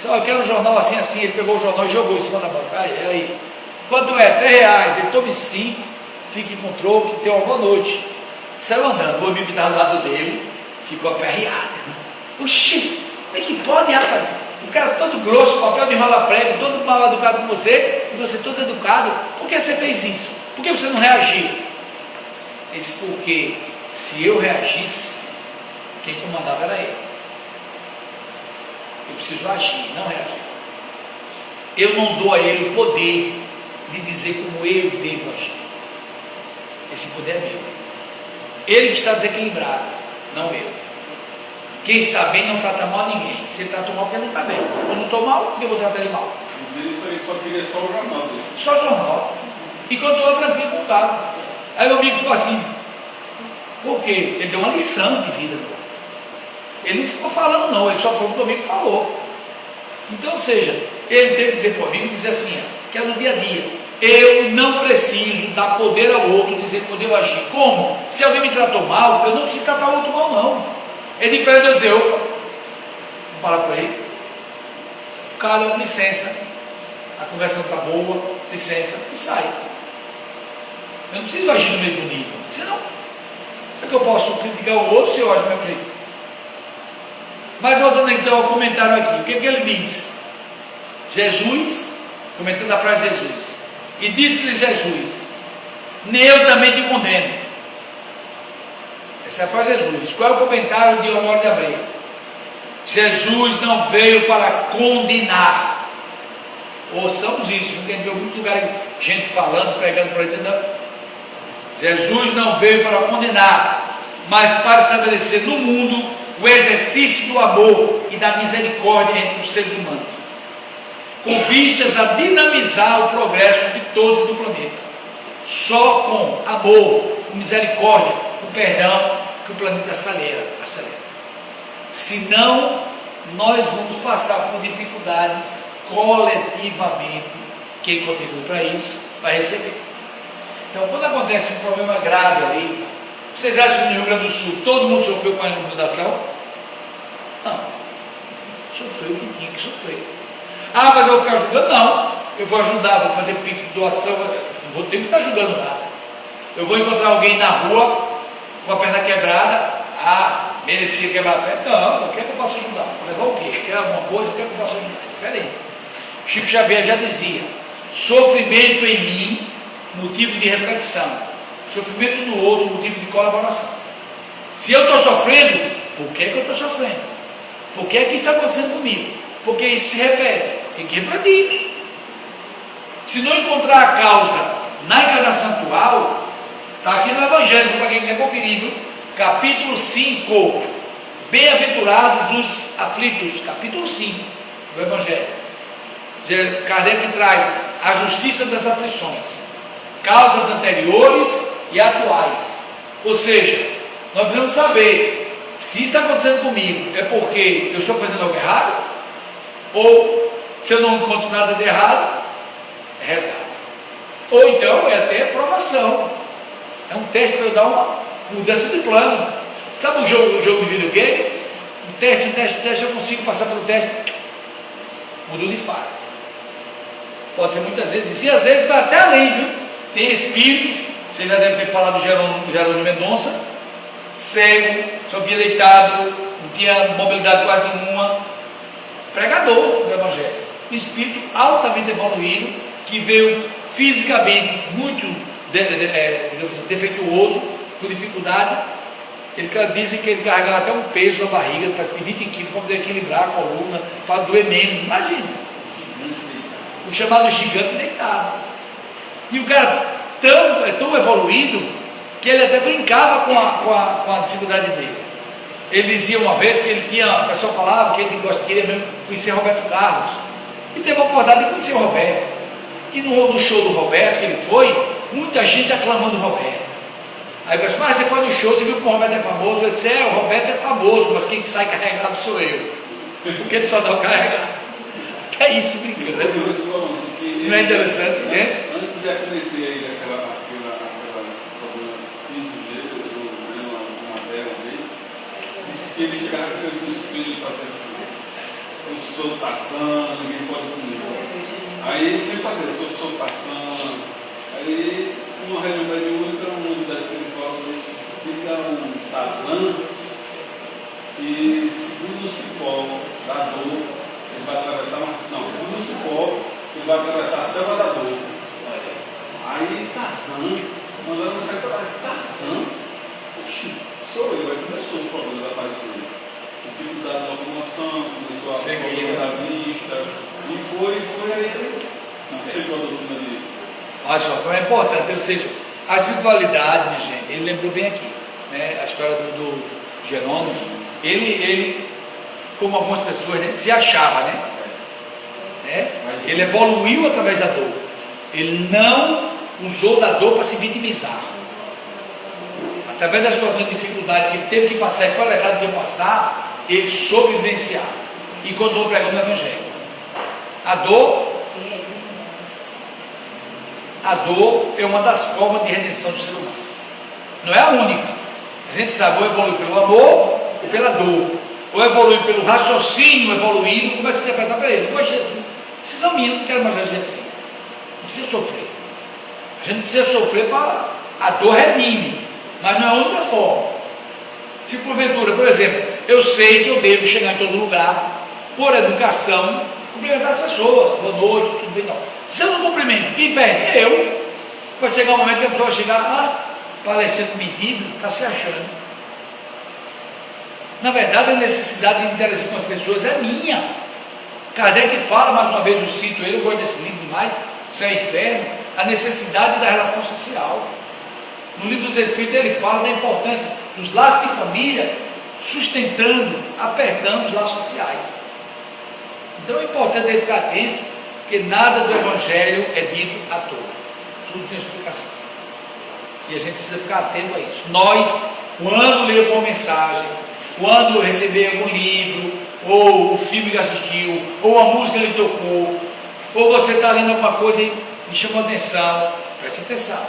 Só eu quero um jornal assim, assim. Ele pegou o jornal e jogou em cima da banca. Aí. Quanto é? R$3. Ele tome 5, fique com troco, tenha uma boa noite. Saiu andando. O amigo que estava do lado dele ficou aperreado. Oxi, como é que pode, rapaz? O cara todo grosso, papel de enrola prego, todo mal educado com você, e você todo educado. Por que você fez isso? Por que você não reagiu? Ele disse: porque se eu reagisse, quem comandava era ele. Eu preciso agir, não reagir. Eu não dou a ele o poder de dizer como eu devo agir. Esse poder é meu. Ele que está desequilibrado. não eu. Quem está bem não trata mal ninguém. Se ele tratou mal, porque ele não está bem. Eu não estou mal, porque eu vou tratar ele mal. Isso aí só queria só o jornal dele. Só jornal. E quando eu estou lá tranquilo, montado. Aí meu amigo ficou assim. Por quê? Ele deu uma lição de vida. Ele não ficou falando não, ele só falou o que o amigo falou. Então, ou seja, ele teve que dizer para o amigo, dizer assim, que é no dia a dia. Eu não preciso dar poder ao outro, dizer quando eu agir. Como? Se alguém me tratou mal, eu não preciso tratar o outro mal não. É diferente de eu dizer, opa, vou falar para ele. Cara, licença, a conversa não está boa, licença, e sai. Eu não preciso agir no mesmo nível, senão, como é que eu posso criticar o outro se eu agir do mesmo jeito? Mas voltando então ao comentário aqui, o que ele diz? Jesus, comentando a frase de Jesus, e disse-lhe Jesus, nem eu também te condeno. Essa é a frase de Jesus. Qual é o comentário de Honório de Abreu? Jesus não veio para condenar. Ouçamos isso, porque a gente vê muito lugar, gente falando, pregando por aí, entendeu? Jesus não veio para condenar, mas para estabelecer no mundo o exercício do amor e da misericórdia entre os seres humanos, com vistas a dinamizar o progresso de todos do planeta. Só com amor, com misericórdia, com perdão, que o planeta acelera. Senão, nós vamos passar por dificuldades coletivamente. Quem contribui para isso vai receber. Então, quando acontece um problema grave ali, vocês acham que no Rio Grande do Sul todo mundo sofreu com a inundação? Não. Sofreu o que tinha que sofrer. Ah, mas eu vou ficar ajudando? Não. Eu vou ajudar, vou fazer pix de doação, não vou ter que estar ajudando nada. Eu vou encontrar alguém na rua com a perna quebrada. Ah, merecia quebrar a perna? Não, o que é que eu posso ajudar? Vou levar o quê? Quer alguma coisa? O que é que eu posso ajudar? Diferente. Chico Xavier já dizia: sofrimento em mim, motivo de reflexão. Sofrimento no outro, motivo de colaboração. Se eu estou sofrendo, por que eu estou sofrendo? Por que isso está acontecendo comigo? Porque isso se repete. Tem que refletir. Se não encontrar a causa na encarnação atual, está aqui no Evangelho, para quem quer conferir, viu? Capítulo 5. Bem-aventurados os aflitos. Capítulo 5 do Evangelho. Kardec traz a justiça das aflições, causas anteriores e atuais. Ou seja, nós precisamos saber se isso está acontecendo comigo é porque eu estou fazendo algo errado, ou se eu não encontro nada de errado, é resgate. Ou então é até provação. É um teste para eu dar uma mudança de plano. Sabe o jogo de videogame? Um teste, eu consigo passar pelo teste, mudou de fase. Pode ser muitas vezes, e às vezes está até além, viu? Tem espíritos, você já deve ter falado do Jerônimo Mendonça, cego, só via deitado, não tinha mobilidade quase nenhuma, pregador do Evangelho, espírito altamente evoluído, que veio fisicamente muito defeituoso, com dificuldade. Dizem que ele carregava até um peso na barriga, parece que 20 quilos, para poder equilibrar a coluna, para doer menos, imagina. O chamado gigante deitado. E o cara é tão evoluído que ele até brincava com a dificuldade dele. Ele dizia uma vez que ele tinha, o pessoal falava que ele queria mesmo conhecer Roberto Carlos. E teve a oportunidade de conhecer o Roberto. E no show do Roberto que ele foi, muita gente aclamando o Roberto. Aí o pessoal, mas você foi no show, você viu que o Roberto é famoso? Eu disse, o Roberto é famoso, mas quem sai carregado sou eu. Porque ele só dá o carregado. Que é isso, brincando, né? Não é interessante, né? Antes de acreditar ele aquelas problemas físicos dele, eu lembro uma matéria uma vez, disse que ele chegava com o espelho e fazia assim, eu sou passando, ninguém pode comigo. Aí ele sempre fazia, eu sou passando. Aí uma realidade única, um mundo da espiritual, disse que fica um Tarzan e segundo o cipó da dor, ele vai atravessar segundo o cipó, ele vai atravessar a selva da dor. Aí Tarzan, mandando sair para lá, Tarzan, oxi, sou eu, aí começou os problemas aparecendo. Dificuldade da locomoção, começou a problema da vista, e foi aí ele aceitou a doutrina dele. Olha só, como é importante, ou seja, a espiritualidade, minha gente, ele lembrou bem aqui, né? A história do Jerônimo, ele, como algumas pessoas, né, se achava, né? Ele evoluiu através da dor. Ele não usou da dor para se vitimizar. Através da situação de dificuldade que ele teve que passar e foi alertado de passar, ele soube vivenciar e continuou pregando o Evangelho. A dor é uma das formas de redenção do ser humano. Não é a única. A gente sabe, ou evolui pelo amor ou pela dor, ou evolui pelo raciocínio evoluído, começa a interpretar para ele. Não pode ser assim. Decisão minha, não quero mais agir assim. Não precisa sofrer. A gente não precisa sofrer para a dor redime, mas não é a única forma. Se porventura, por exemplo, eu sei que eu devo chegar em todo lugar, por educação, cumprimentar as pessoas, boa noite, tudo bem, não. Se eu não cumprimento, quem perde? Eu. Vai chegar um momento que a pessoa vai chegar, parecendo medido, está se achando. Na verdade, a necessidade de interagir com as pessoas é minha. Kardec fala, mais uma vez eu cito ele, eu gosto desse livro demais, Céu e Inferno, a necessidade da relação social. No livro dos Espíritos ele fala da importância dos laços de família, sustentando, apertando os laços sociais. Então é importante ele ficar atento, porque nada do Evangelho é dito à toa. Tudo tem explicação. E a gente precisa ficar atento a isso. Nós, quando ler uma mensagem, quando receber algum livro, ou o filme que assistiu, ou a música que ele tocou, ou você está lendo alguma coisa e me chamou a atenção, preste atenção.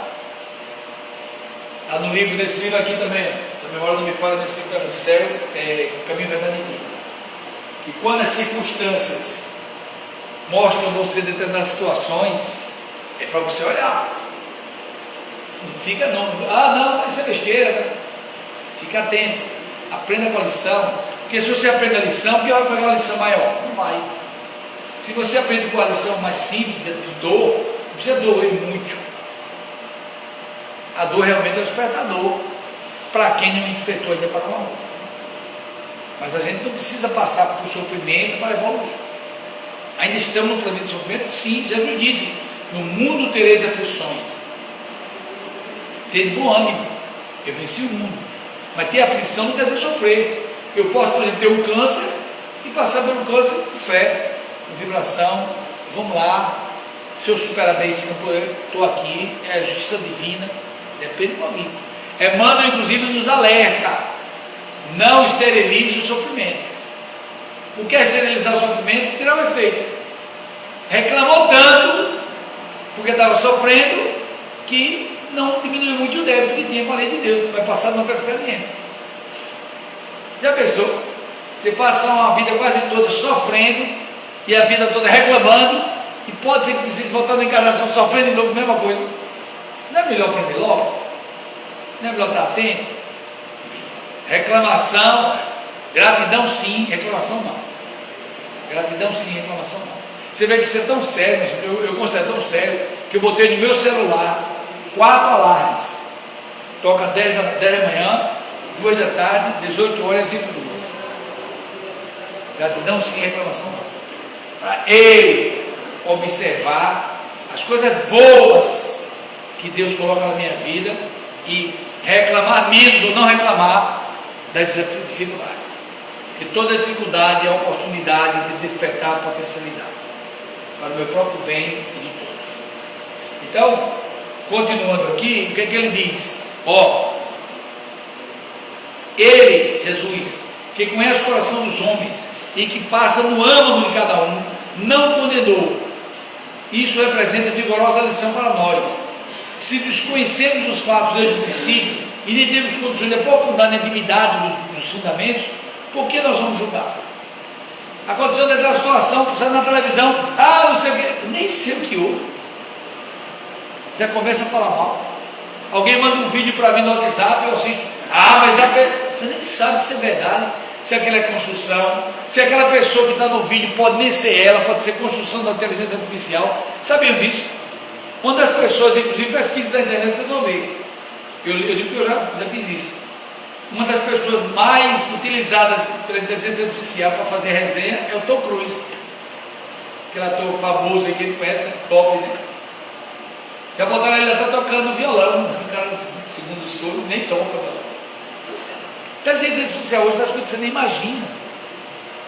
Está no livro, nesse livro aqui também, essa memória não me fala, nesse livro do céu, Caminho, Verdade e Vida. Que quando as circunstâncias mostram você determinadas situações, é para você olhar. Não fica não, isso é besteira. Né? Fica atento, aprenda com a lição. Porque se você aprende a lição, por que vai pegar uma lição maior? Não vai. Se você aprende com a lição mais simples, de dor, não precisa doer muito. A dor realmente é o despertador, para quem não despertou ainda para o amor. Mas a gente não precisa passar por sofrimento para evoluir. Ainda estamos no planeta de sofrimento? Sim, Jesus disse, no mundo tereis aflições. Tende bom ânimo, eu venci o mundo. Mas ter aflição não quer dizer sofrer. Eu posso, por exemplo, ter um câncer e passar pelo câncer com fé, com vibração. Vamos lá, se eu superar bem, se não estou aqui, é a justiça divina, depende de mim. Emmanuel, inclusive, nos alerta: não esterilize o sofrimento. O que é esterilizar o sofrimento? Tirar o efeito. Reclamou tanto, porque estava sofrendo, que não diminuiu muito o débito que tinha com a lei de Deus, vai passar numa experiência. Já pensou? Você passar uma vida quase toda sofrendo e a vida toda reclamando, e pode ser que precise voltar na encarnação sofrendo de novo, a mesma coisa. Não é melhor aprender logo? Não é melhor estar atento? Reclamação, gratidão sim, reclamação não. Gratidão sim, reclamação não. Você vê que isso é tão sério, eu considero tão sério, que eu botei no meu celular 4 alarmes. Toca 10 da manhã, 2 da tarde, 18 horas e 5 minutos. Gratidão sim, reclamação não. Para eu observar as coisas boas que Deus coloca na minha vida e reclamar menos ou não reclamar das dificuldades. Porque toda dificuldade é uma oportunidade de despertar a potencialidade para o meu próprio bem e de todos. Então, continuando aqui, o que é que ele diz? Ele, Jesus, que conhece o coração dos homens e que passa no âmago de cada um, não condenou. Isso representa vigorosa lição para nós. Se desconhecemos os fatos desde o princípio e nem temos condições de aprofundar na intimidade dos fundamentos, por que nós vamos julgar? Aconteceu determinada situação, você na televisão, não sei o que, nem sei o que houve. Já começa a falar mal. Alguém manda um vídeo para mim no WhatsApp, eu assisto, mas você nem sabe se é verdade, se aquela é construção, se aquela pessoa que está no vídeo pode nem ser ela, pode ser construção da inteligência artificial. Sabiam disso? Uma das pessoas, inclusive pesquisas da internet, vocês vão ver. Eu digo que eu já fiz isso. Uma das pessoas mais utilizadas pela inteligência artificial para fazer resenha é o Tom Cruise. Aquele ator famoso aí que ele conhece, né? Top, né? Já botaram ele até tocando violão. O cara, segundo o soro, nem toca violão. A inteligência artificial hoje faz coisas que você nem imagina.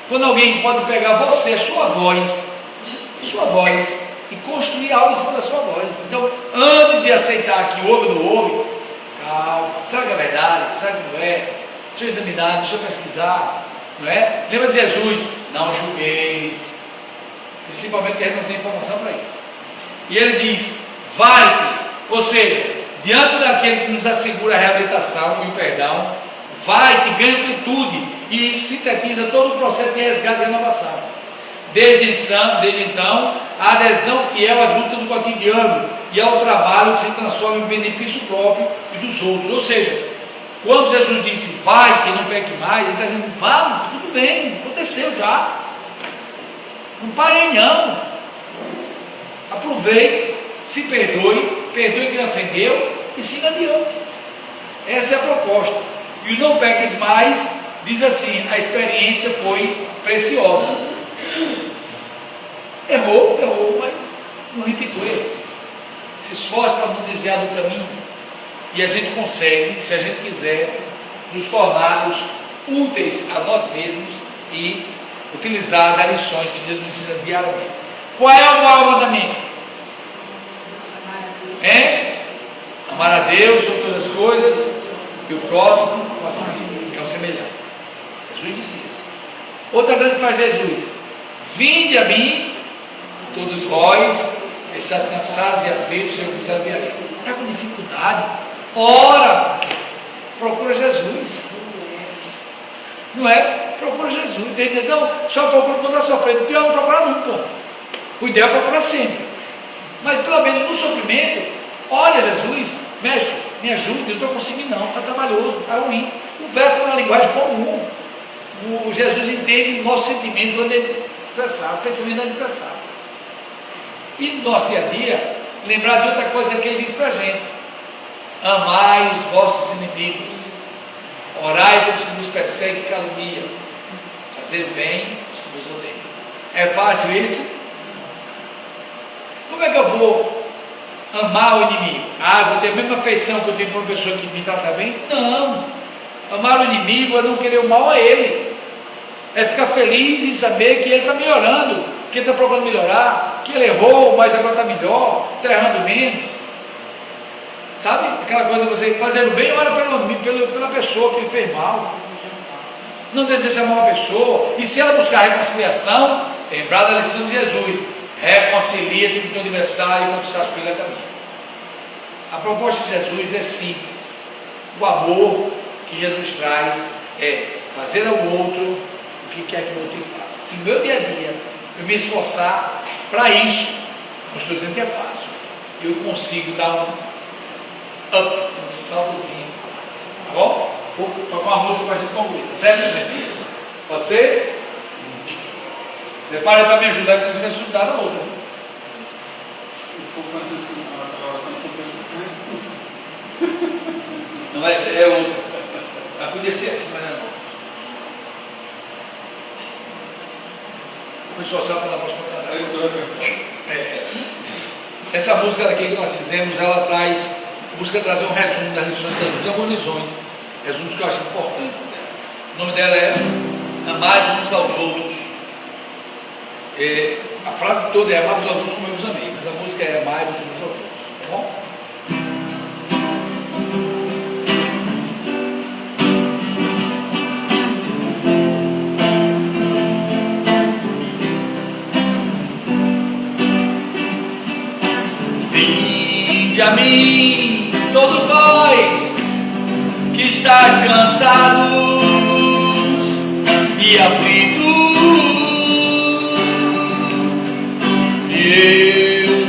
Quando alguém pode pegar você, a sua voz, e construir algo em cima da sua voz. Então, antes de aceitar que ouve ou não ouve, calma, será que é verdade? Será que não é? Deixa eu examinar, deixa eu pesquisar, não é? Lembra de Jesus? Não julgueis, principalmente porque a gente não tem informação para isso. E ele diz, vai-te, ou seja, diante daquele que nos assegura a reabilitação e o perdão, vai-te, ganha amplitude e sintetiza todo o processo de resgate e renovação. Desde então, a adesão fiel às lutas do cotidiano e ao trabalho que se transforma em benefício próprio e dos outros. Ou seja, quando Jesus disse, vai, que não peque mais, ele está dizendo, vamos, tudo bem, aconteceu já. Não parei não. Aproveite, se perdoe quem ofendeu e siga adiante. Essa é a proposta. E o não peques mais diz assim, a experiência foi preciosa. Errou, mas não repitou erro. Se esforce para não desviar do caminho. E a gente consegue, se a gente quiser, nos tornarmos úteis a nós mesmos e utilizar as lições que Jesus ensina diariamente. Qual é o maior mandamento? Amar a Deus sobre todas as coisas e o próximo é o semelhante. Jesus disse isso. Outra grande frase de Jesus: vinde a mim, todos vós, estáis cansados e aflitos, eu vos aliviarei. Está com dificuldade? Ora, procura Jesus. Não é? Procura Jesus. Tem que dizer, não, só procura quando está sofrendo. Pior não procurar nunca. O ideal é procurar sempre. Mas pelo menos no sofrimento, olha Jesus, mestre, me ajude, eu não estou conseguindo não, está trabalhoso, está ruim. Conversa na linguagem comum. O Jesus entende o nosso sentimento quando ele expressar, o pensamento é expressar. E no nosso dia a dia, lembrar de outra coisa que ele diz para a gente: amai os vossos inimigos, orai pelos que vos perseguem e caluniam, fazer bem aos que vos odeiam. É fácil isso? Como é que eu vou amar o inimigo? Vou ter a mesma afeição que eu tenho para uma pessoa que me trata bem? Não. Amar o inimigo é não querer o mal a ele, é ficar feliz em saber que ele está melhorando, que ele está procurando melhorar, que ele errou, mas agora está melhor, está errando menos. Sabe? Aquela coisa de você fazendo bem, ora pela pessoa que lhe fez mal. Não deseja mal a pessoa, e se ela buscar reconciliação, lembrar da lição de Jesus: reconcilia-te com o teu adversário quando estás com ele a caminho. A proposta de Jesus é simples. O amor que Jesus traz é fazer ao outro o que quer que o outro faça. Se no meu dia a dia eu me esforçar para isso, não estou dizendo que é fácil, eu consigo dar um up, um saltozinho. Tá bom? Vou tocar uma música para a gente concluir, tá certo, gente? Pode ser? Prepare para me ajudar, que você ajudar na outra. Não, essa é outra. Mas podia ser essa, mas não. O pessoal sabe que ela pode contar. Essa música daqui que nós fizemos, ela traz, busca trazer um resumo das lições de Jesus, algumas lições, resumos que eu acho importante. O nome dela é Amar uns aos outros. A frase toda é amar os outros como eu os amei, mas a música é amar os uns aos outros, tá bom? Vinde a mim, todos vós que estáis cansados e aflitos, eu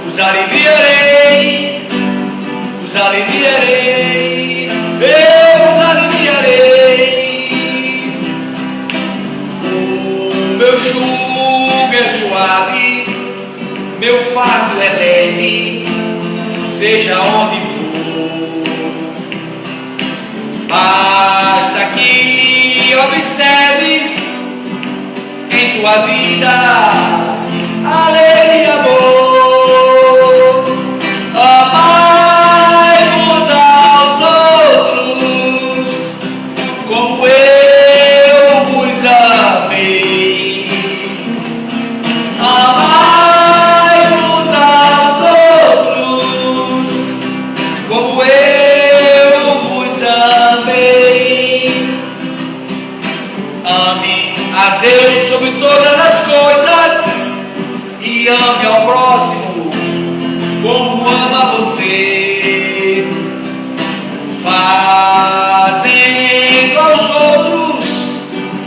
os aliviarei, eu os aliviarei. O meu jugo é suave, meu fardo é leve, seja onde for. Basta que observes em tua vida alegria e amor. Amai uns aos outros e ame ao próximo como ama você. Fazendo aos outros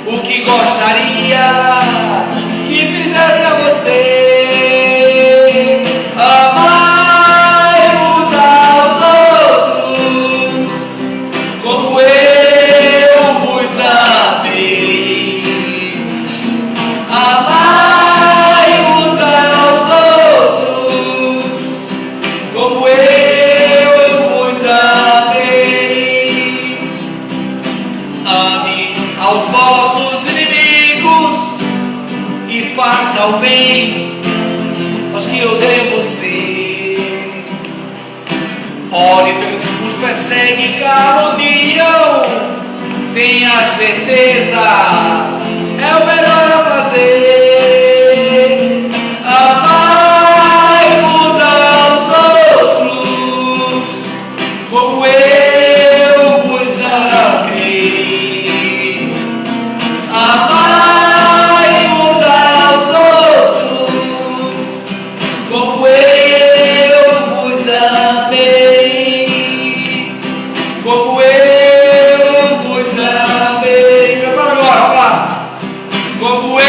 o que gostaria que fizesse a você. Amai-vos aos outros como eu vos amei. Amai-vos aos outros como eu vos amei. Ame aos vossos inimigos e faça o bem aos que odeiam você. Ore pelo que vos persegue e caluniam. Tenha certeza, é o melhor a fazer. Amai-vos aos outros como eu vos amei. Amai-vos aos outros como eu vos amei. Como eu vos amei. Prepara agora, vamos lá. Como eu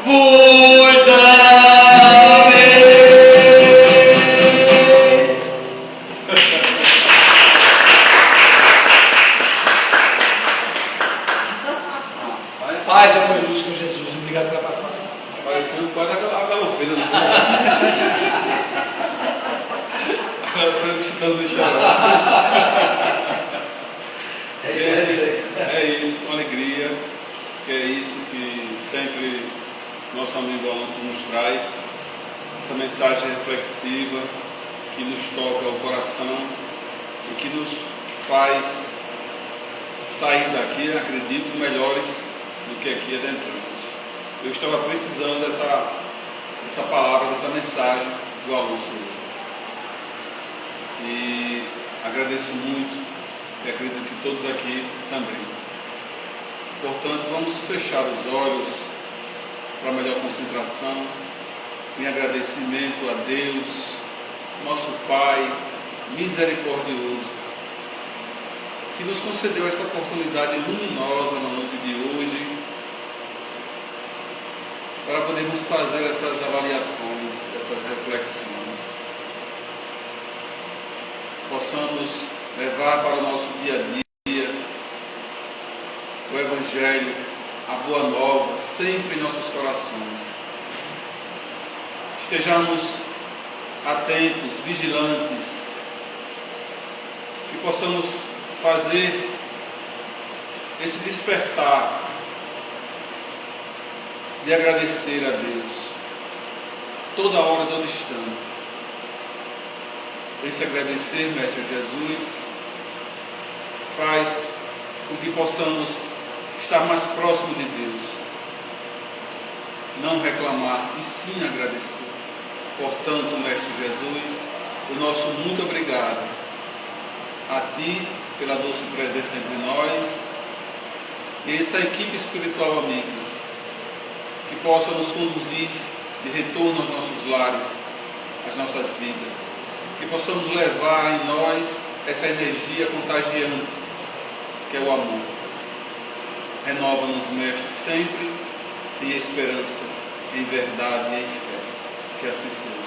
vos amei. Paz e amor luz com Jesus. Obrigado pela participação. Parecendo quase a galopeira do fogo. Estamos em chorar. É isso, com alegria, que é isso que sempre nosso amigo Alonso nos traz, essa mensagem reflexiva que nos toca o coração e que nos faz sair daqui, acredito, melhores do que aqui adentramos. Eu estava precisando dessa palavra, dessa mensagem do Alonso hoje. E agradeço muito e acredito que todos aqui também. Portanto, vamos fechar os olhos para melhor concentração, em agradecimento a Deus, nosso Pai misericordioso, que nos concedeu esta oportunidade luminosa na noite de hoje, para podermos fazer essas avaliações, essas reflexões. Possamos levar para o nosso dia a dia o Evangelho, a Boa Nova, sempre em nossos corações. Estejamos atentos, vigilantes, que possamos fazer esse despertar de agradecer a Deus toda hora, todo instante. Esse agradecer, Mestre Jesus, faz com que possamos estar mais próximo de Deus, não reclamar e sim agradecer. Portanto, Mestre Jesus, o nosso muito obrigado a Ti pela doce presença entre nós e essa equipe espiritual amiga que possa nos conduzir de retorno aos nossos lares, às nossas vidas, que possamos levar em nós essa energia contagiante que é o amor. Renova-nos, Mestre, sempre em esperança, em verdade e em fé. Que assim seja.